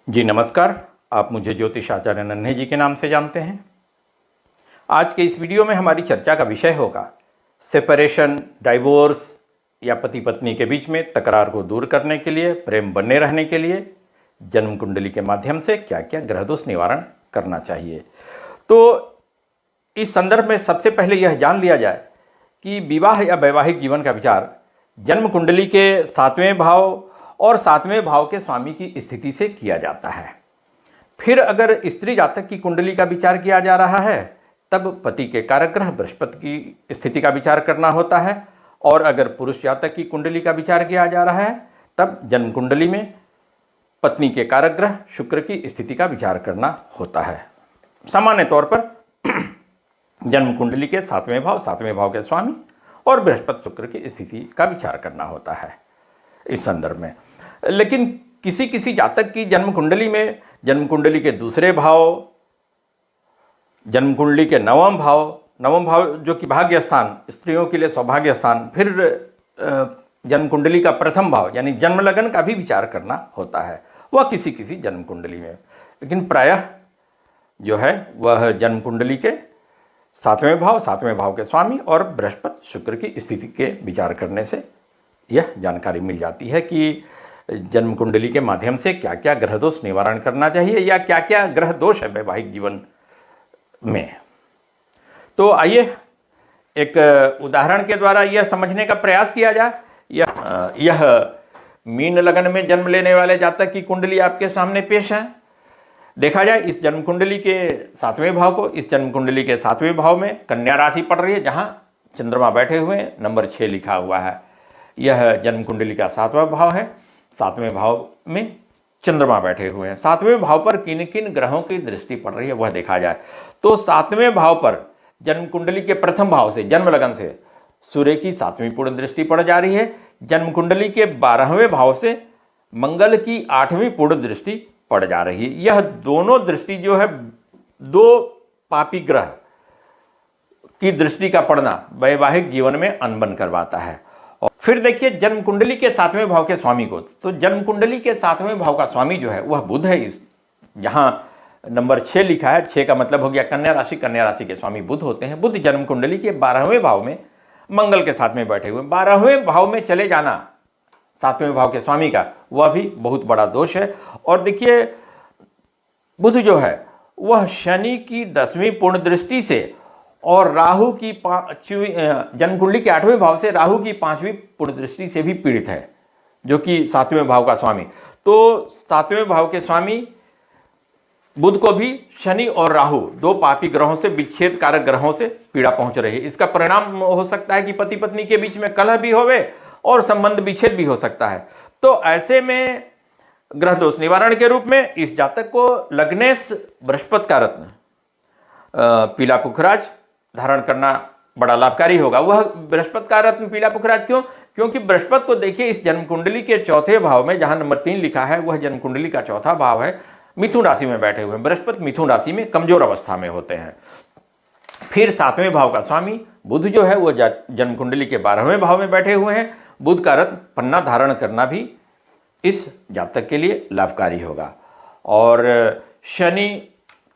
जी नमस्कार। आप मुझे ज्योतिष आचार्य नन्हे जी के नाम से जानते हैं। आज के इस वीडियो में हमारी चर्चा का विषय होगा सेपरेशन, डाइवोर्स या पति पत्नी के बीच में तकरार को दूर करने के लिए, प्रेम बने रहने के लिए जन्म कुंडली के माध्यम से क्या क्या ग्रह दोष निवारण करना चाहिए। तो इस संदर्भ में सबसे पहले यह जान लिया जाए कि विवाह या वैवाहिक जीवन का विचार जन्म कुंडली के 7वें भाव और 7वें भाव के स्वामी की स्थिति से किया जाता है। फिर अगर स्त्री जातक की कुंडली का विचार किया जा रहा है तब पति के कारक ग्रह बृहस्पति की स्थिति का विचार करना होता है, और अगर पुरुष जातक की कुंडली का विचार किया जा रहा है तब जन्म कुंडली में पत्नी के कारक ग्रह शुक्र की स्थिति का विचार करना होता है। सामान्य तौर पर जन्म कुंडली के 7वें भाव के स्वामी और बृहस्पति शुक्र की स्थिति का विचार करना होता है इस संदर्भ में। लेकिन किसी किसी जातक की जन्म कुंडली में जन्म कुंडली के दूसरे भाव, जन्म कुंडली के नवम भाव जो कि भाग्य स्थान, स्त्रियों के लिए सौभाग्य स्थान, फिर जन्म कुंडली का प्रथम भाव यानी जन्म लगन का भी विचार करना होता है, वह किसी किसी जन्म कुंडली में। लेकिन प्रायः जो है वह जन्म कुंडली के 7वें भाव के स्वामी और बृहस्पति शुक्र की स्थिति के विचार करने से यह जानकारी मिल जाती है कि जन्म कुंडली के माध्यम से क्या क्या ग्रह दोष निवारण करना चाहिए या क्या क्या ग्रह दोष है वैवाहिक जीवन में। तो आइए एक उदाहरण के द्वारा यह समझने का प्रयास किया जाए। यह मीन लगन में जन्म लेने वाले जातक की कुंडली आपके सामने पेश है। देखा जाए इस जन्म कुंडली के 7वें भाव को, इस जन्म कुंडली के 7वें भाव में कन्या राशि पड़ रही है जहाँ चंद्रमा बैठे हुए हैं, नंबर 6 लिखा हुआ है। यह जन्म कुंडली का 7वां भाव है, 7वें भाव में चंद्रमा बैठे हुए हैं। 7वें भाव पर किन किन ग्रहों की दृष्टि पड़ रही है वह देखा जाए तो 7वें भाव पर जन्म कुंडली के प्रथम भाव से, जन्म लगन से सूर्य की 7वीं पूर्ण दृष्टि पड़ जा रही है। जन्म कुंडली के 12वें भाव से मंगल की 8वीं पूर्ण दृष्टि पड़ जा रही है। यह दोनों दृष्टि जो है, दो पापी ग्रह की दृष्टि का पड़ना वैवाहिक जीवन में अनबन करवाता है। और फिर देखिए जन्म कुंडली के 7वें भाव के स्वामी को, तो जन्म कुंडली के 7वें भाव का स्वामी जो है वह बुध है। इस जहां नंबर 6 लिखा है, 6 का मतलब हो गया कन्या राशि के स्वामी बुध होते हैं। बुध जन्म कुंडली के 12वें भाव में मंगल के साथ में बैठे हुए, 12वें भाव में चले जाना 7वें भाव के स्वामी का, वह भी बहुत बड़ा दोष है। और देखिए बुध जो है वह शनि की 10वीं पूर्ण दृष्टि से और राहु की 5वीं, जन्म कुंडली के 8वें भाव से राहु की 5वीं पूर्ण दृष्टि से भी पीड़ित है, जो कि 7वें भाव का स्वामी। तो 7वें भाव के स्वामी बुध को भी शनि और राहु, दो पापी ग्रहों से, विच्छेद कारक ग्रहों से पीड़ा पहुंच रही है। इसका परिणाम हो सकता है कि पति पत्नी के बीच में कलह भी होवे और संबंध विच्छेद भी हो सकता है। तो ऐसे में ग्रह दोष निवारण के रूप में इस जातक को लग्नेश बृहस्पति का रत्न पीला पुखराज धारण करना बड़ा लाभकारी होगा। वह बृहस्पति का रत्न पीला पुखराज क्यों? क्योंकि बृहस्पति को देखिए इस जन्म कुंडली के 4थे भाव में, जहां नंबर 3 लिखा है, वह जन्म कुंडली का 4था भाव है, मिथुन राशि में बैठे हुए हैं। बृहस्पति मिथुन राशि में कमजोर अवस्था में होते हैं। फिर 7वें भाव का स्वामी बुध जो है वह जन्म कुंडली के 12वें भाव में बैठे हुए हैं। बुध का रत्न पन्ना धारण करना भी इस जातक के लिए लाभकारी होगा। और शनि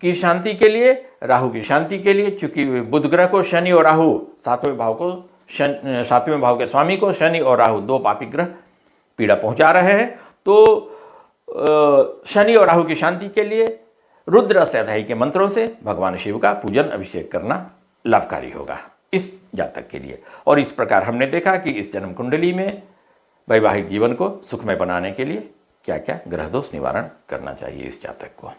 की शांति के लिए, राहु की शांति के लिए, चूंकि बुध ग्रह को शनि और राहु, 7वें भाव के स्वामी को शनि और राहु, दो पापी ग्रह पीड़ा पहुंचा रहे हैं, तो शनि और राहु की शांति के लिए रुद्र अष्टाध्यायी के मंत्रों से भगवान शिव का पूजन अभिषेक करना लाभकारी होगा इस जातक के लिए। और इस प्रकार हमने देखा कि इस जन्म कुंडली में वैवाहिक जीवन को सुखमय बनाने के लिए क्या क्या ग्रह दोष निवारण करना चाहिए इस जातक को।